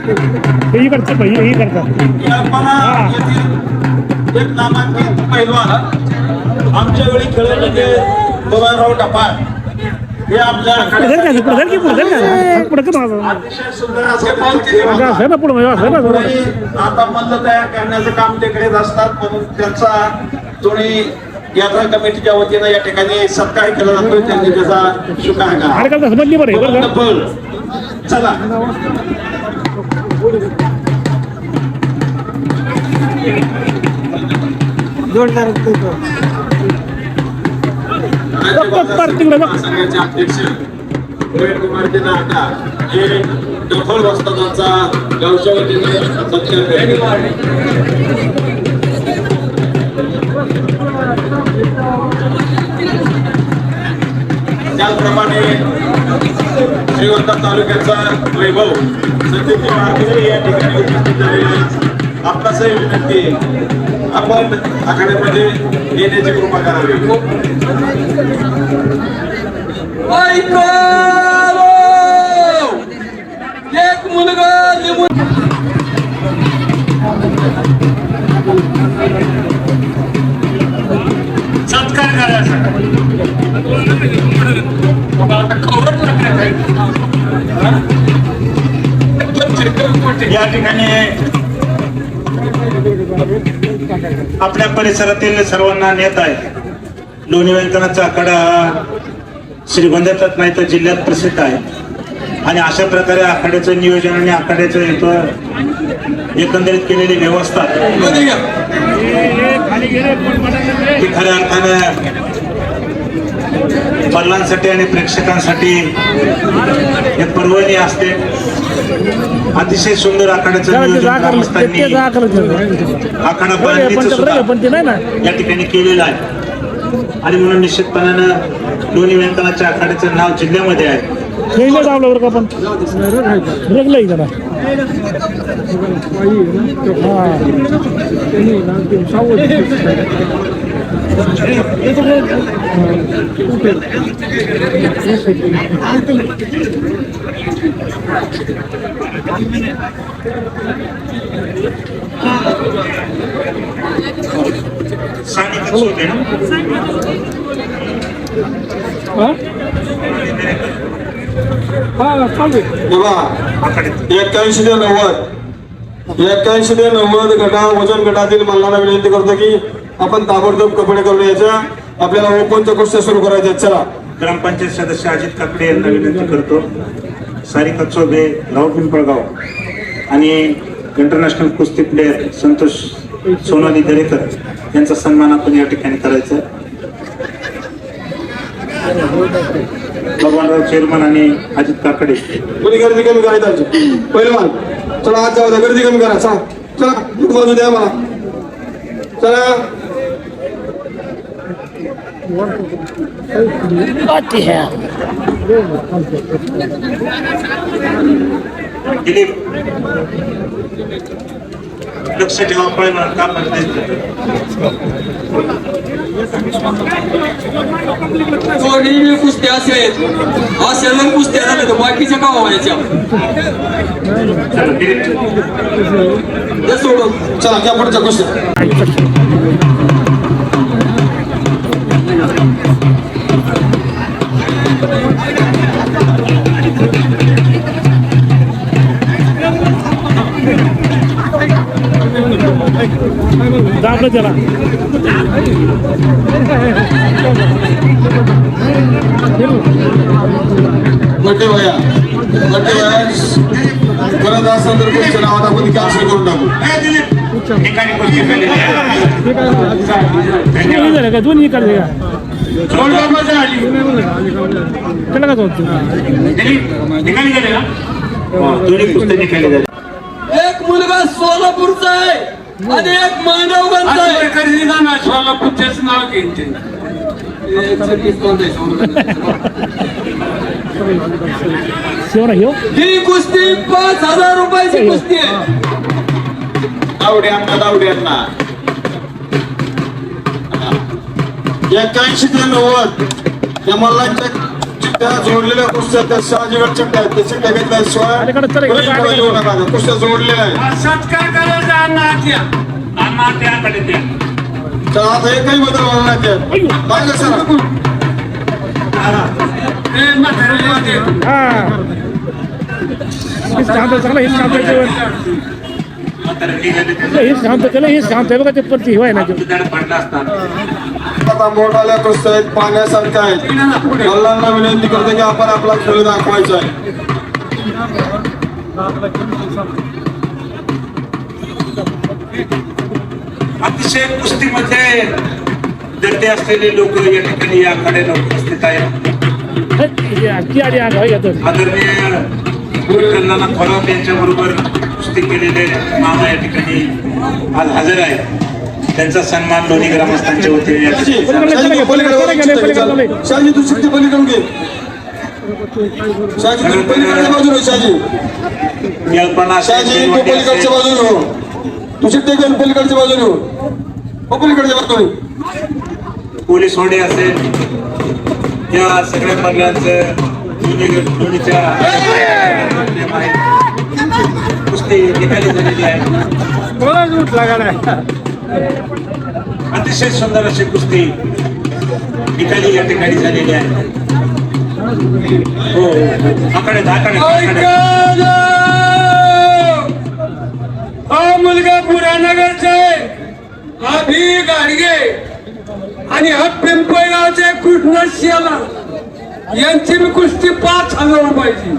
हे करतात हे करतात एक नामांकित पैलवान आमच्या वेळी खेळत होते बबनराव टपाल. हे आपल्या अतिशय सुंदर आता मल्ल तयार करण्याचं काम ते करीत असतात. म्हणून त्यांचा दोन्ही यात्रा कमिटीच्या वतीनं या ठिकाणी सत्कार केला जातो. त्यांनी त्याचा शुभारंभ चला संघाचे अध्यक्ष रोहित कुमार नाटा हे डफळ वस्तादांचा गावच्या वतीने सत्कार त्याचप्रमाणे श्रीगोंदा तालुक्याचा वैभव संदीप या ठिकाणी उपस्थित झालेले आपणासही विनंती आहे आपण आखाड्यामध्ये येण्याची कृपा करावी. एक मुलगा सत्कार करायचा या ठिकाणी आपल्या परिसरातील सर्वांना नेत आहे. लोणी व्यंकनाचा आखाडा हा श्रीगोंद्यातच नाही तर जिल्ह्यात प्रसिद्ध आहे आणि अशा प्रकारे आखाड्याचं नियोजन आणि आखाड्याचं इथं एकंदरीत केलेली व्यवस्था ही खऱ्या अर्थानं मल्लांसाठी आणि प्रेक्षकांसाठी एक पर्वणी असते. अतिशय सुंदर आखाड्याचं नियोजन ग्रामस्थांनी आखाडा बांधणीचं सुद्धा या ठिकाणी केलेलं आहे आणि म्हणून निश्चितपणानं लोणी व्यंकनाच्या आखाड्याचं नाव जिल्ह्यामध्ये आहे. एक्क्याऐंशी ते 90 गटा वजन गटातील मल्लांना विनंती करतो की आपण ताबडतोब कपडे करून यायच्या. आपल्याला ओपनच्या कुस्त्या सुरू करायच्या. चला ग्रामपंचायत सदस्य अजित काकडे यांना विनंती करतो. सारिका चौबे गाव पिंपळगाव आणि इंटरनॅशनल कुस्ती प्लेअर संतोष सोनाली दरेकर यांचा सन्मान आपण या ठिकाणी करायचा. भगवानराव चेअरमन आणि अजित काकडे कोणी गर्दी कमी करायची पहिलवान. चला आज जाऊ द्या, गर्दी कमी करा. चला चला बाजू द्या मला. चला दिलीप लक्ष ठेवा पहिलवान का दोन्ही कुस्त्या असेल असेल कुस्त्या झाल्या तर बाकीच्या का व्हायच्या सोडून चला त्या पुढच्या कुस्त्या दाबलं त्याला मोठे वया करत असेल तर पुढच्या नावात आपण कॅन्सल करून टाकू. का दोन्ही काढले का त्याला का दोन्ही पुस्तक निघाले झाले. एक मुलगा सोलापूरचा आहे आणि एक मांडवगंजचा आहे. सोलापूरचेच नाव घेते. ही कुस्ती 5,000 रुपयाची कुस्ती आहे. दावड्यांना 81 ते 90 त्या मल्लांच्या त्या जोडलेल्या कुस्त्या त्या शहाजीगड चिट्ट्या आहेत त्या चिट्ट्या घेतल्याशिवाय अलीकडे चला, इकडे परत येऊ नका कुस्त्या जोडलेल्या आहेत तर आता एकही बदल होणार नाही त्यात मागे सर हा हेच शांत चांगलं हेच शांत जेवण हेच शांत केलं हेच शांत आहे बघा ते पडते हिवाय ना आता मोठाल्या कुस्त्या आहेत पाण्यासारख्या आहेत मल्लांना विनंती करते की आपण आपला खेळ दाखवायचा आहे अतिशय कुस्तीमध्ये दर्दे असलेले लोक या ठिकाणी या आखाड्याला उपस्थित आहेत. आदरणीय गुरुकर्णाला थोरात यांच्या बरोबर कुस्ती केलेले मामा या ठिकाणी आज हजर आहेत. त्यांचा सन्मान दोन्ही ग्रामस्थांच्या वतीने या ठिकाणी झाला. शहाजी तू शिट्टी पलीकडून घे शहाजी तू पलीकडच्या बाजूने शहाजी यल्पना शहाजी तू पलीकडच्या बाजूने हो तू शिट्टी घेऊन पलीकडच्या बाजूने हो पलीकडच्या बाजूने पोलीस होणे असेल या सगळ्या महिलांचं दोन्हीच्या कुस्ती निकाली झालेली आहे. अतिशय सुंदर अशी कुस्ती निकाली या ठिकाणी झालेली आहे. हो आकडे हा मुलगा पुरानगरचा आहे हा भी गाडगे आणि हा पिंपळगावचे कृष्ण शियाला यांची मी कुस्ती 5,000 रुपयाची